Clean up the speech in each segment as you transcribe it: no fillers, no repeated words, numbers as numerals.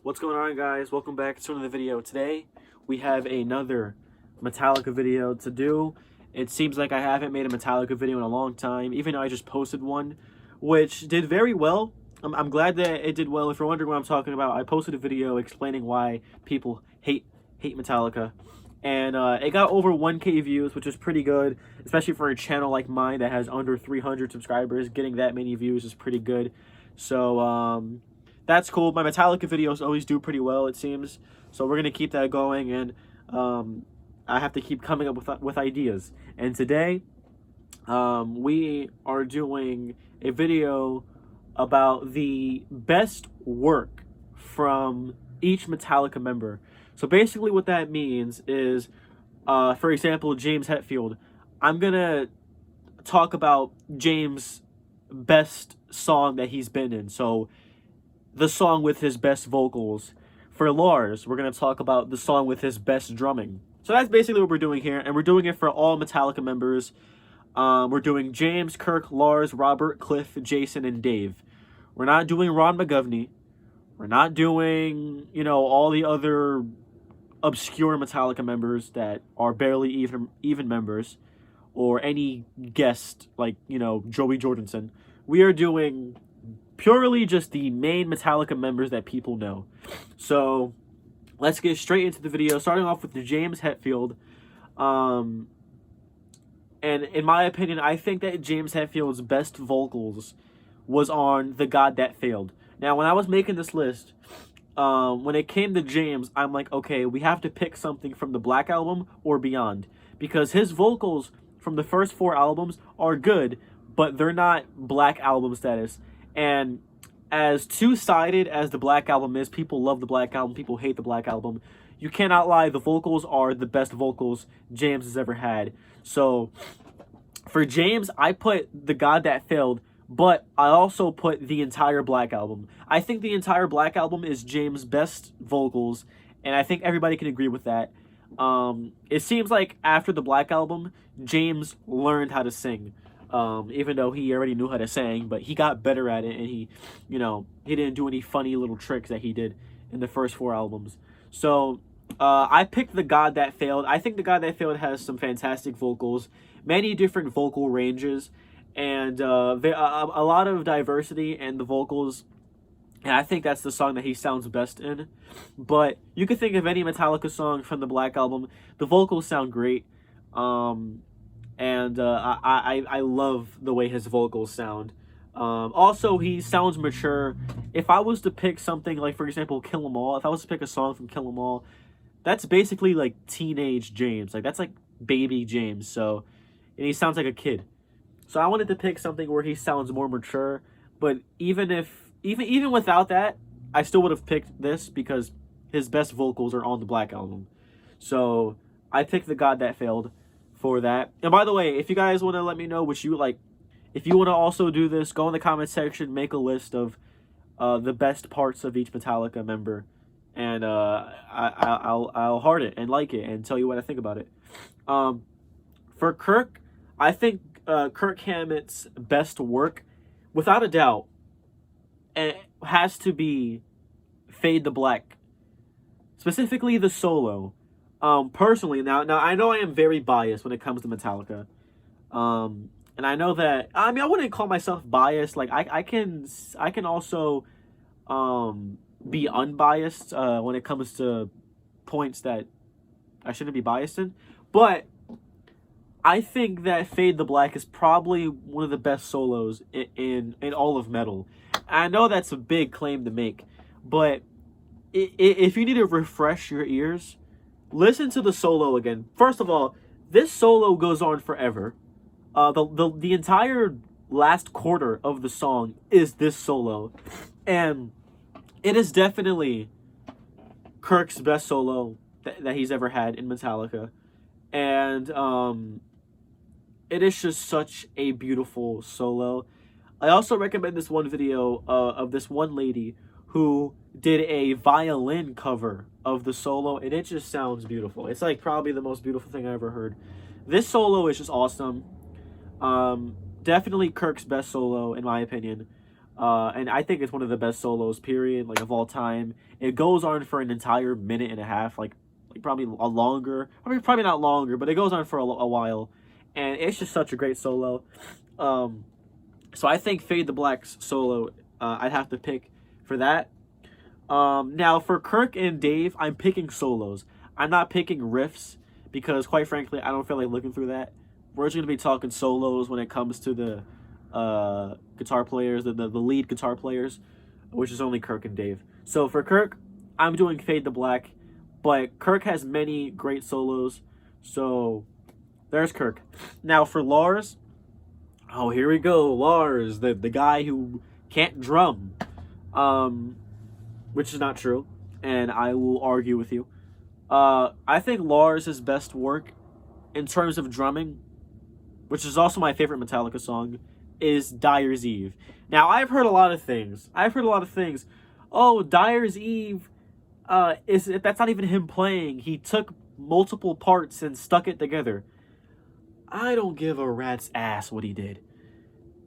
What's going on, guys? Welcome back to another video. Today we have another Metallica video to do. It seems like I haven't made a Metallica video in a long time, even though I just posted one, which did very well. I'm glad that it did well. If you're wondering what I'm talking about, I posted a video explaining why people hate Metallica, and it got over 1K views, which is pretty good, especially for a channel like mine that has under 300 subscribers. Getting that many views is pretty good. So that's cool. My Metallica videos always do pretty well, it seems. So we're gonna keep that going, and I have to keep coming up with ideas. And today, we are doing a video about the best work from each Metallica member. So basically, what that means is, for example, James Hetfield. I'm gonna talk about James' best song that he's been in. So the song with his best vocals. For Lars, we're going to talk about the song with his best drumming. So that's basically what we're doing here, and we're doing it for all Metallica members. We're doing James, Kirk, Lars, Robert, Cliff, Jason, and Dave. We're not doing Ron McGovney. We're not doing, all the other obscure Metallica members that are barely even members, or any guest like, Joey Jordison. We are doing purely just the main Metallica members that people know. So let's get straight into the video, starting off with the James Hetfield. And in my opinion, I think that James Hetfield's best vocals was on The God That Failed. Now, when I was making this list, when it came to James, I'm like, okay, we have to pick something from the Black Album or beyond, because his vocals from the first 4 albums are good, but they're not Black Album status. And as two-sided as the Black Album is, people love the Black Album, people hate the Black Album. You cannot lie, the vocals are the best vocals James has ever had. So for James, I put The God That Failed, but I also put the entire Black Album. I think the entire Black Album is James' best vocals, and I think everybody can agree with that. It seems like after the Black Album, James learned how to sing. Even though he already knew how to sing, but he got better at it, and he didn't do any funny little tricks that he did in the first 4 albums. So I picked The God That Failed. I think The God That Failed has some fantastic vocals, many different vocal ranges, and a lot of diversity in the vocals. And I think that's the song that he sounds best in. But you could think of any Metallica song from the Black Album. The vocals sound great. And I love the way his vocals sound. Also, he sounds mature. If I was to pick something like, for example, Kill 'Em All, if I was to pick a song from Kill 'Em All, that's basically like teenage James. Like, that's like baby James. So, and he sounds like a kid. So I wanted to pick something where he sounds more mature. But even without that, I still would have picked this because his best vocals are on the Black Album. So I picked The God That Failed for that. And by the way, if you guys want to let me know what you like, if you want to also do this, go in the comment section, make a list of the best parts of each Metallica member, and I'll heart it and like it and tell you what I think about it. For Kirk, I think Kirk Hammett's best work, without a doubt, has to be Fade to Black, specifically the solo. Personally, now I know I am very biased when it comes to Metallica. And I know that, I wouldn't call myself biased. Like, I can also, be unbiased, when it comes to points that I shouldn't be biased in. But I think that Fade to Black is probably one of the best solos in all of metal. I know that's a big claim to make, but if you need to refresh your ears, listen to the solo again. First of all, this solo goes on forever. The entire last quarter of the song is this solo. And it is definitely Kirk's best solo that he's ever had in Metallica. And it is just such a beautiful solo. I also recommend this one video of this one lady who did a violin cover of the solo, and it just sounds beautiful. It's like probably the most beautiful thing I ever heard. This solo is just awesome. Definitely Kirk's best solo, in my opinion. And I think it's one of the best solos, period, like of all time. It goes on for an entire minute and a half, like probably a longer. I mean, probably not longer, but it goes on for a while, and it's just such a great solo. So I think Fade to Black's solo, I'd have to pick for that. Now for Kirk and Dave, I'm picking solos. I'm not picking riffs because, quite frankly, I don't feel like looking through that. We're just gonna be talking solos when it comes to the guitar players, the lead guitar players, which is only Kirk and Dave. So for Kirk, I'm doing Fade to Black, but Kirk has many great solos, so there's Kirk. Now for Lars, oh, here we go, Lars, the guy who can't drum, which is not true, and I will argue with you. I think Lars' best work in terms of drumming, which is also my favorite Metallica song, is Dyer's Eve. Now, I've heard a lot of things. Oh, Dyer's Eve, that's not even him playing. He took multiple parts and stuck it together. I don't give a rat's ass what he did.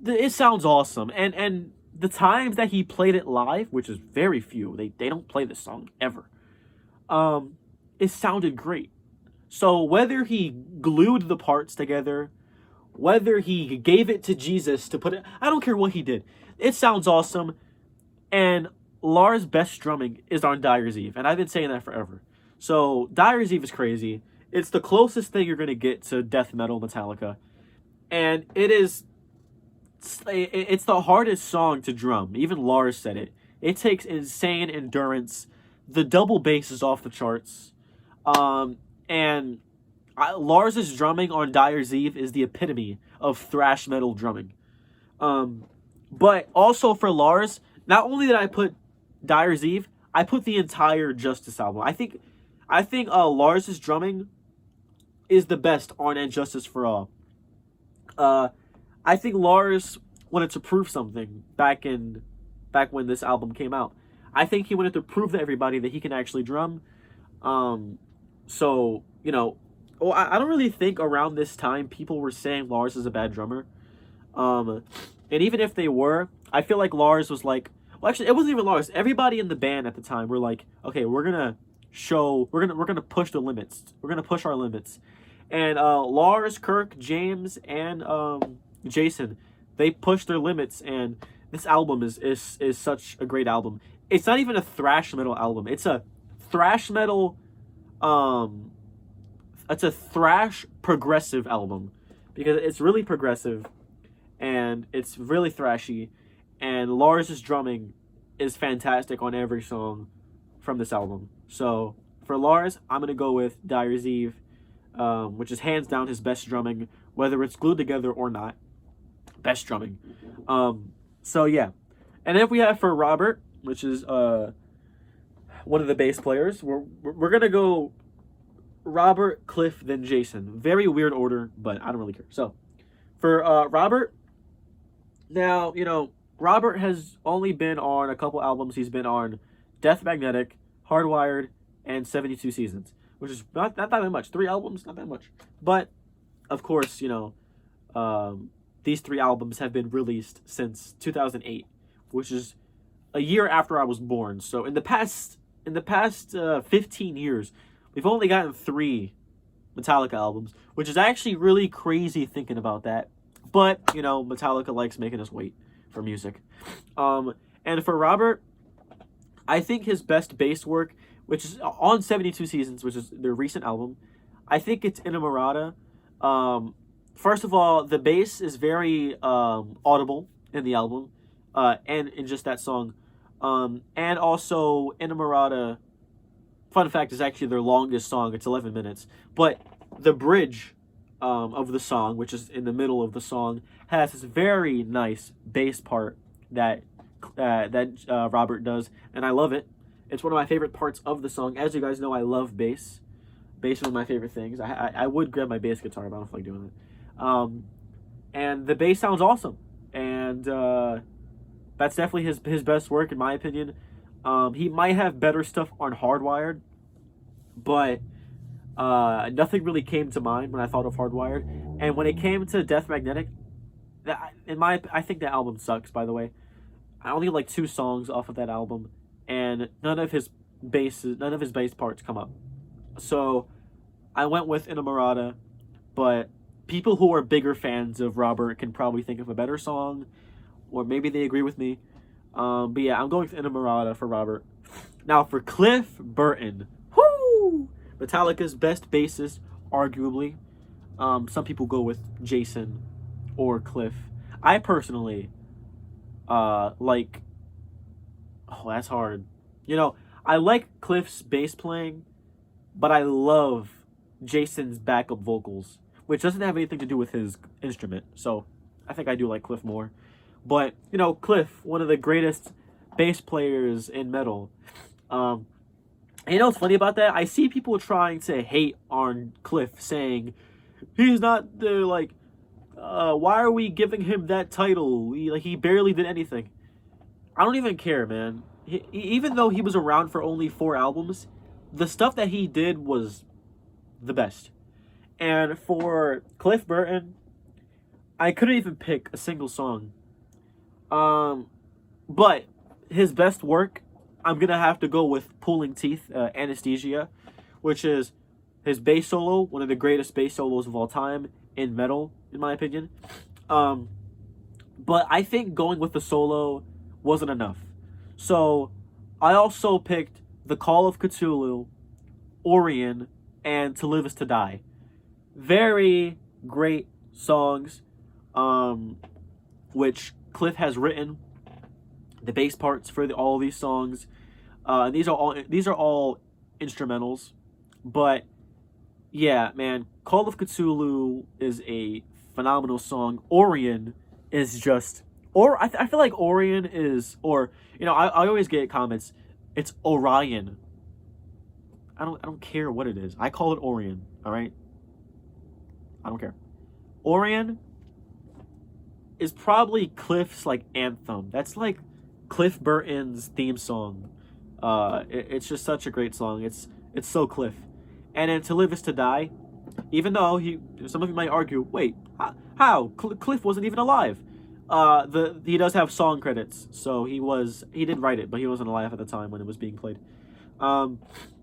It sounds awesome. And the times that he played it live, which is very few, they don't play this song ever, it sounded great. So whether he glued the parts together, whether he gave it to Jesus to put it, I don't care what he did. It sounds awesome. And Lars' best drumming is on Dyer's Eve. And I've been saying that forever. So Dyer's Eve is crazy. It's the closest thing you're going to get to death metal Metallica. And it's the hardest song to drum. Even Lars said it. It takes insane endurance. The double bass is off the charts. Lars' drumming on Dyer's Eve is the epitome of thrash metal drumming. But also for Lars, not only did I put Dyer's Eve, I put the entire Justice album. I think Lars' drumming is the best on And Justice for All. I think Lars wanted to prove something back when this album came out. I think he wanted to prove to everybody that he can actually drum. So, you know, I don't really think around this time people were saying Lars is a bad drummer. And even if they were, I feel like Lars was like, well, actually, it wasn't even Lars. Everybody in the band at the time were like, okay, we're gonna push the limits. We're gonna push our limits. And Lars, Kirk, James, and Jason, they pushed their limits, and this album is such a great album. It's not even a thrash metal album. It's a thrash metal. It's a thrash progressive album because it's really progressive and it's really thrashy, and Lars' drumming is fantastic on every song from this album. So for Lars, I'm gonna go with Dyer's Eve, which is hands down his best drumming, whether it's glued together or not. Best drumming. So yeah, and if we have for Robert, which is one of the bass players, we're gonna go Robert, Cliff, then Jason. Very weird order, but I don't really care. So for Robert, now, you know, Robert has only been on a couple albums. He's been on Death Magnetic, Hardwired, and 72 Seasons, which is not that much. 3 albums, not that much. But of course, you know, these 3 albums have been released since 2008, which is a year after I was born. So in the past 15 years, we've only gotten 3 Metallica albums, which is actually really crazy thinking about that. But, you know, Metallica likes making us wait for music. And for Robert, I think his best bass work, which is on 72 Seasons, which is their recent album, I think it's Inamorata. First of all, the bass is very audible in the album, and in just that song. And also, Inamorata, fun fact, is actually their longest song. It's 11 minutes. But the bridge of the song, which is in the middle of the song, has this very nice bass part that Robert does, and I love it. It's one of my favorite parts of the song. As you guys know, I love bass. Bass is one of my favorite things. I would grab my bass guitar, but I don't feel like doing it. And the bass sounds awesome. And that's definitely his best work, in my opinion. He might have better stuff on Hardwired, but nothing really came to mind when I thought of Hardwired. And when it came to Death Magnetic, I think that album sucks, by the way. I only like 2 songs off of that album, and none of his bass parts come up. So I went with Inamorata, but people who are bigger fans of Robert can probably think of a better song, or maybe they agree with me. But yeah, I'm going with Inamorata for Robert. Now for Cliff Burton, whoo! Metallica's best bassist, arguably. Some people go with Jason or Cliff. I personally like. Oh, that's hard. You know, I like Cliff's bass playing, but I love Jason's backup vocals, which doesn't have anything to do with his instrument. So I think I do like Cliff more. But, you know, Cliff, one of the greatest bass players in metal. And you know what's funny about that? I see people trying to hate on Cliff, saying he's not the, like, why are we giving him that title? He barely did anything. I don't even care, man. Even though he was around for only 4 albums, the stuff that he did was the best. And for Cliff Burton, I couldn't even pick a single song. But his best work, I'm going to have to go with Pulling Teeth, Anesthesia, which is his bass solo, one of the greatest bass solos of all time in metal, in my opinion. But I think going with the solo wasn't enough. So I also picked The Call of Cthulhu, Orion, and To Live Is To Die. Very great songs, which Cliff has written the bass parts for all of these songs. These are all instrumentals, but yeah, man, Call of Cthulhu is a phenomenal song. Orion is just, or I feel like Orion is, or you know, I always get comments. It's Orion. I don't care what it is. I call it Orion. All right. I don't care. Orion is probably Cliff's like anthem. That's like Cliff Burton's theme song. It's just such a great song. It's so Cliff. And then To Live Is To Die, even though some of you might argue, wait, how? Cliff wasn't even alive. He does have song credits, so he did write it, but he wasn't alive at the time when it was being played.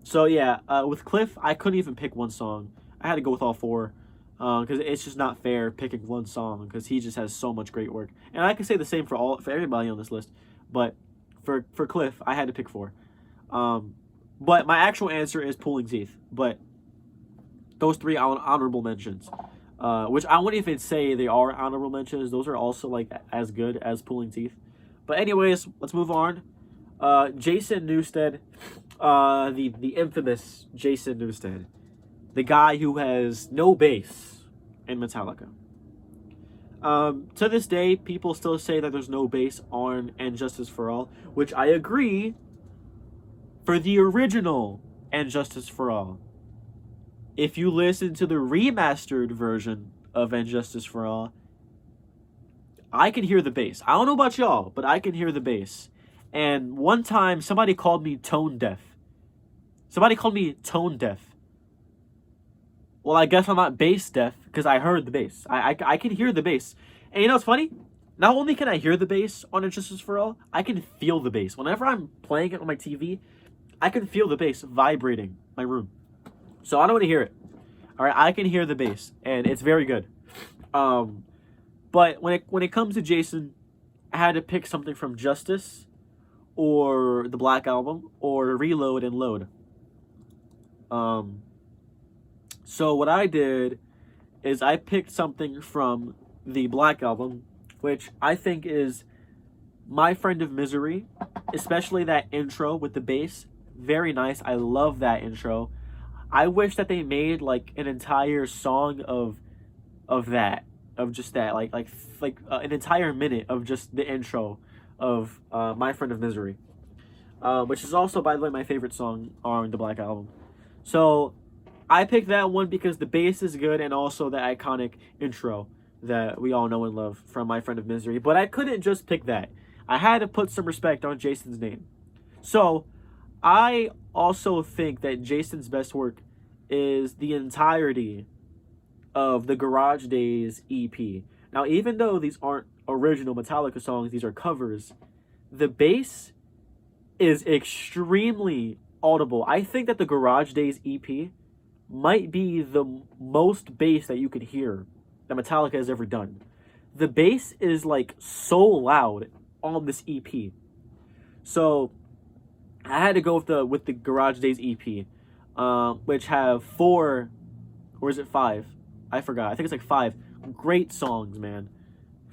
So yeah, with Cliff, I couldn't even pick one song. I had to go with all 4. Because it's just not fair picking one song, because he just has so much great work. And I can say the same for everybody on this list, but for Cliff, I had to pick 4. But my actual answer is Pulling Teeth. But those 3 honorable mentions, which I wouldn't even say they are honorable mentions. Those are also like as good as Pulling Teeth. But anyways, let's move on. Jason Newsted, the infamous Jason Newsted. The guy who has no bass in Metallica. To this day, people still say that there's no bass on And Justice for All, which I agree for the original And Justice for All. If you listen to the remastered version of And Justice for All, I can hear the bass. I don't know about y'all, but I can hear the bass. And one time, somebody called me tone deaf. Well, I guess I'm not bass deaf because I heard the bass. I can hear the bass. And you know what's funny? Not only can I hear the bass on Injustice for All, I can feel the bass. Whenever I'm playing it on my TV, I can feel the bass vibrating my room. So I don't want to hear it. All right, I can hear the bass, and it's very good. But when it comes to Jason, I had to pick something from Justice, or the Black Album, or Reload and Load. So what I did is I picked something from the Black Album, which I think is My Friend of Misery, especially that intro with the bass. Very nice. I love that intro. I wish that they made like an entire song of just that, like an entire minute of just the intro of My Friend of Misery, which is also, by the way, my favorite song on the Black Album. So I picked that one because the bass is good, and also the iconic intro that we all know and love from My Friend of Misery. But I couldn't just pick that. I had to put some respect on Jason's name. So I also think that Jason's best work is the entirety of the Garage Days EP. Now, even though these aren't original Metallica songs, these are covers, the bass is extremely audible. I think that the Garage Days EP might be the most bass that you could hear that Metallica has ever done. The bass is like so loud on this EP. So I had to go with the Garage Days EP, which have 4, or is it 5? I forgot. I think it's like 5 great songs, man.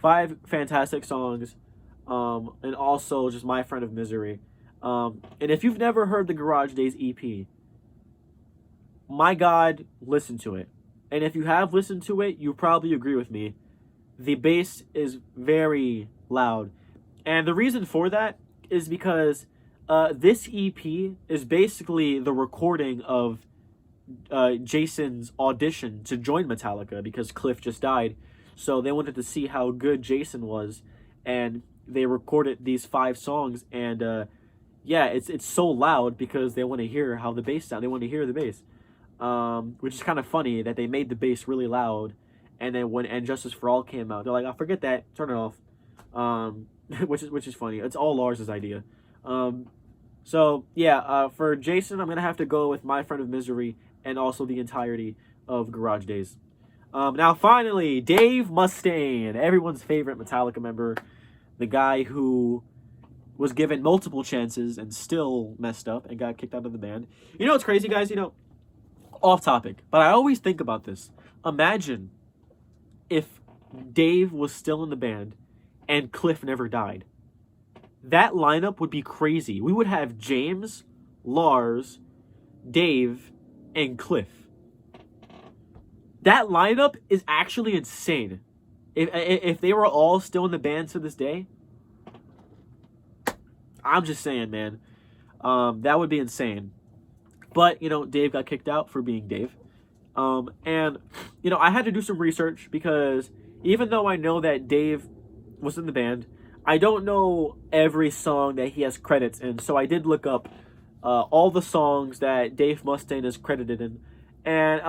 5 fantastic songs, and also just My Friend of Misery. And if you've never heard the Garage Days EP, my God, listen to it. And if you have listened to it, you probably agree with me. The bass is very loud. And the reason for that is because this EP is basically the recording of Jason's audition to join Metallica, because Cliff just died. So they wanted to see how good Jason was, and they recorded these 5 songs. And yeah, it's so loud because they want to hear how the bass sounds. They want to hear the bass, which is kind of funny that they made the bass really loud, and then when And Justice for All came out, they're like, "Oh, forget that, turn it off," which is funny. It's all Lars's idea. So yeah, for Jason, I'm gonna have to go with My Friend of Misery and also the entirety of Garage Days. Now finally, Dave Mustaine, everyone's favorite Metallica member, the guy who was given multiple chances and still messed up and got kicked out of the band. You know what's crazy, guys? You know, off topic, but I always think about this. Imagine if Dave was still in the band and Cliff never died. That lineup would be crazy. We would have James, Lars, Dave, and Cliff. That lineup is actually insane. If they were all still in the band to this day, I'm just saying, man, that would be insane. But, you know, Dave got kicked out for being Dave. And, you know, I had to do some research because even though I know that Dave was in the band, I don't know every song that he has credits in. So I did look up all the songs that Dave Mustaine is credited in. And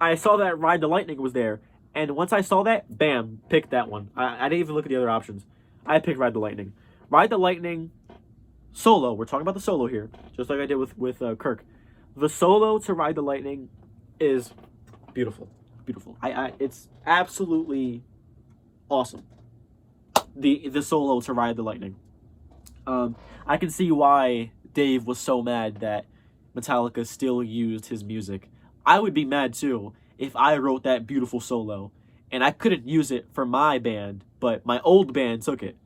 I saw that Ride the Lightning was there. And once I saw that, bam, picked that one. I didn't even look at the other options. I picked Ride the Lightning. Ride the Lightning solo. We're talking about the solo here, just like I did with Kirk. The solo to Ride the Lightning is beautiful. Beautiful. It's absolutely awesome. The solo to Ride the Lightning. I can see why Dave was so mad that Metallica still used his music. I would be mad too if I wrote that beautiful solo and I couldn't use it for my band, but my old band took it.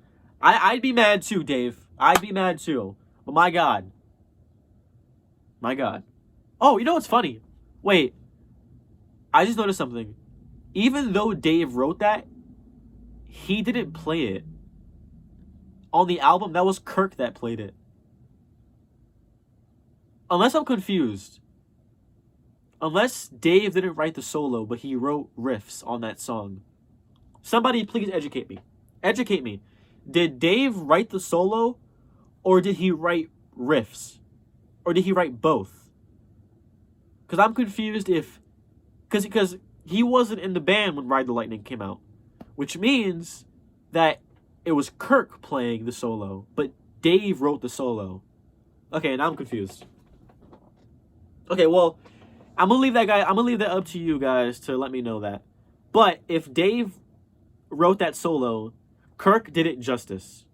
I'd be mad too, Dave. I'd be mad too. But my God. My God. Oh, you know what's funny? Wait. I just noticed something. Even though Dave wrote that, he didn't play it. On the album, that was Kirk that played it. Unless I'm confused. Unless Dave didn't write the solo, but he wrote riffs on that song. Somebody please educate me. Educate me. Did Dave write the solo, or did he write riffs? Or did he write both? Because I'm confused if... Because he wasn't in the band when Ride the Lightning came out. Which means that it was Kirk playing the solo, but Dave wrote the solo. Okay, now I'm confused. Okay, well, I'm gonna leave that up to you guys to let me know that. But if Dave wrote that solo, Kirk did it justice.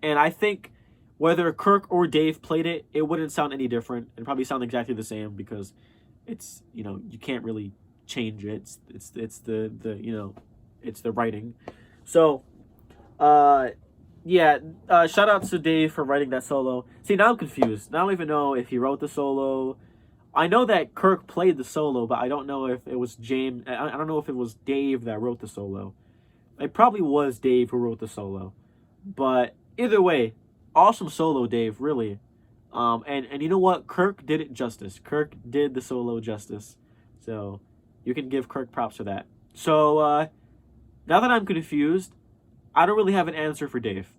And I think whether Kirk or Dave played it, it wouldn't sound any different. It'd probably sound exactly the same because it's, you know, you can't really change it. It's the you know, it's the writing. So, yeah, shout out to Dave for writing that solo. See, now I'm confused. Now I don't even know if he wrote the solo. I know that Kirk played the solo, but I don't know if it was James. I don't know if it was Dave that wrote the solo. It probably was Dave who wrote the solo. But either way, awesome solo, Dave, really. And you know what? Kirk did it justice. Kirk did the solo justice. So you can give Kirk props for that. So now that I'm confused, I don't really have an answer for Dave.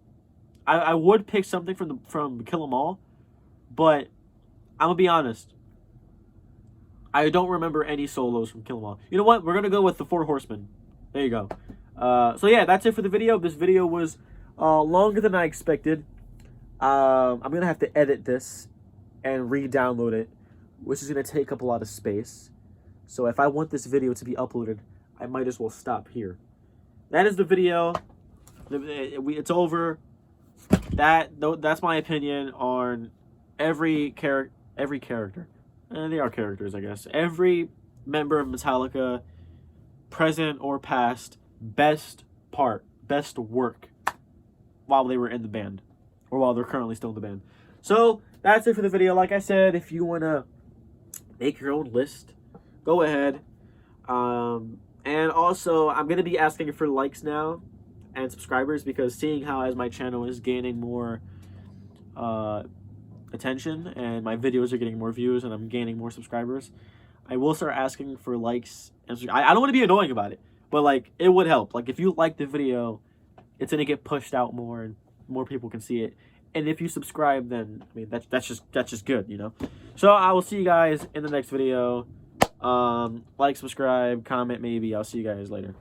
I would pick something from Kill 'Em All, but I'm gonna be honest. I don't remember any solos from Kill 'Em All. You know what? We're gonna go with the Four Horsemen. There you go. So yeah, that's it for the video. This video was longer than I expected. I'm gonna have to edit this and re-download it, which is gonna take up a lot of space. So if I want this video to be uploaded, I might as well stop here. That is the video. It's over. That's my opinion on every character. And they are characters, I guess. Every member of Metallica, present or past, best work while they were in the band, or while they're currently still in the band. So that's it for the video. Like I said, if you want to make your own list, go ahead. And also, I'm going to be asking for likes now and subscribers, because seeing how as my channel is gaining more attention and my videos are getting more views and I'm gaining more subscribers, I will start asking for likes. And I don't want to be annoying about it, but like, it would help. Like, if you like the video, it's going to get pushed out more and more people can see it. And if you subscribe, then I mean that's just good, you know. So I will see you guys in the next video. Like, subscribe, comment maybe. I'll see you guys later.